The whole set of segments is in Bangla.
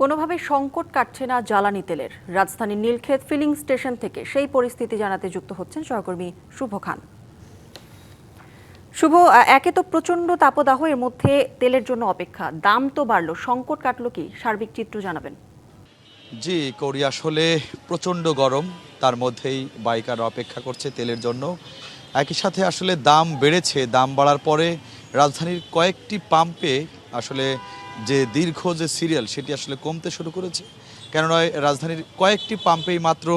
কোনোভাবে সংকট কাটছে না জ্বালানি তেলের। রাজধানীর নীলক্ষেত ফিলিং স্টেশন থেকে সেই পরিস্থিতি জানাতে যুক্ত হচ্ছেন সহকর্মী শুভ খান। শুভ, একে তো প্রচন্ড তাপদাহ, এর মধ্যে তেলের জন্য অপেক্ষা, দাম তো বাড়লো, সংকট কাটলো কি? সার্বিক চিত্র জানাবেন। জি কৌরি, আসলে প্রচণ্ড গরম, তার মধ্যেই বাইকার অপেক্ষা করছে তেলের জন্য। একই সাথে আসলে দাম বেড়েছে, দাম বাড়ার পরে রাজধানীর কয়েকটি পাম্পে আসলে যে দীর্ঘ যে সিরিয়াল সেটি আসলে কমতে শুরু করেছে। কেননা রাজধানীর কয়েকটি পাম্পেই মাত্র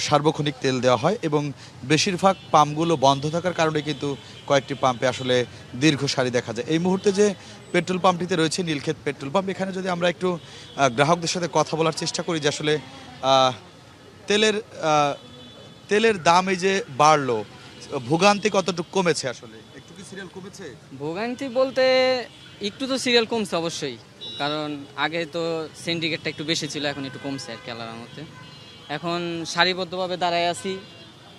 সার্বক্ষণিক তেল দেওয়া হয় এবং বেশিরভাগ পাম্পগুলো বন্ধ থাকার কারণে কিন্তু কয়েকটি পাম্পে আসলে দীর্ঘ সারি দেখা যায়। এই মুহূর্তে যে পেট্রোল পাম্পটিতে রয়েছে নীলক্ষেত পেট্রোল পাম্প, এখানে যদি আমরা একটু গ্রাহকদের সাথে কথা বলার চেষ্টা করি যে আসলে তেলের তেলের দাম এই যে বাড়লো, ভোগান্তি কতটুকু কমেছে? আসলে একটু কি সিরিয়াল কমেছে? ভোগান্তি বলতে একটু তো সিরিয়াল কমছে অবশ্যই, কারণ আগে তো সিন্ডিকেটটা একটু বেশি ছিল, এখন একটু কমছে আর কি আল্লাহর রহমতে। এখন সারিবদ্ধভাবে দাঁড়ায় আছি,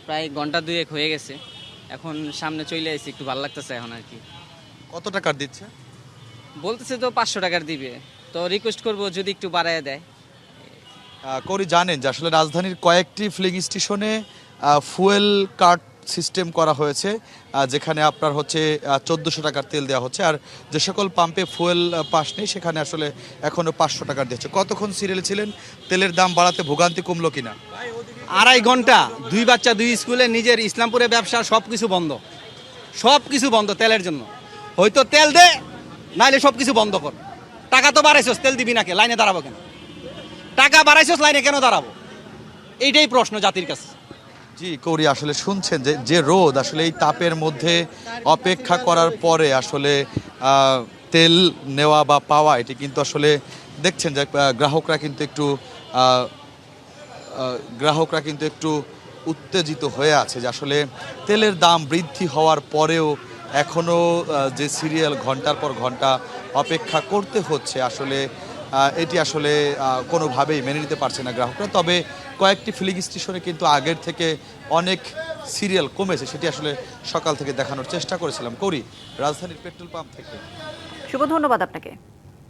প্রায় ঘন্টা দুয়েক হয়ে গেছে। এখন সামনে চলে আসছি, একটু ভালো লাগতেছে এখন আর কি। কত টাকার দিচ্ছে? বলতেছে তো 500 টাকার দিবে, তো রিকোয়েস্ট করব যদি একটু বাড়ায় দেয়। করি জানেন যে আসলে রাজধানীর কয়েকটি ফিলিং স্টেশনে ফুয়েল কার্ড সিস্টেম করা হয়েছে, যেখানে আপনার হচ্ছে 1400 টাকার তেল দেওয়া হচ্ছে, আর যে সকল পাম্পে ফুয়েল পাস নেই সেখানে আসলে এখনও 500 টাকার দিচ্ছে। কতক্ষণ সিরিয়ালে ছিলেন? তেলের দাম বাড়াতে ভোগান্তি কমলো কিনা? 2.5 ঘন্টা, 2 বাচ্চা 2 স্কুলে, নিজের ইসলামপুরে ব্যবসা, সব কিছু বন্ধ, সব কিছু বন্ধ তেলের জন্য। হয়তো তেল দে, নাইলে সব কিছু বন্ধ কর। টাকা তো বাড়াইছস, তেল দিবি নাকি? লাইনে দাঁড়াবো কেন? টাকা বাড়াইছস, লাইনে কেন দাঁড়াবো? এইটাই প্রশ্ন জাতির কাছে। জি কৌরি, আসলে শুনছেন যে যে রোদ, আসলে এই তাপের মধ্যে অপেক্ষা করার পরে আসলে তেল নেওয়া বা পাওয়া, এটি কিন্তু আসলে দেখছেন যে গ্রাহকরা কিন্তু একটু উত্তেজিত হয়ে আছে যে আসলে তেলের দাম বৃদ্ধি হওয়ার পরেও এখনও যে সিরিয়াল ঘন্টার পর ঘন্টা অপেক্ষা করতে হচ্ছে, আসলে এটি আসলে কোনোভাবেই মেনে নিতে পারছে না গ্রাহকরা। তবে কয়েকটি ফিলিং স্টেশনে কিন্তু আগের থেকে অনেক সিরিয়াল কমেছে, সেটি আসলে সকাল থেকে দেখানোর চেষ্টা করেছিলাম। করি রাজধানীর পেট্রোল পাম্প থেকে। শুভ, ধন্যবাদ আপনাকে।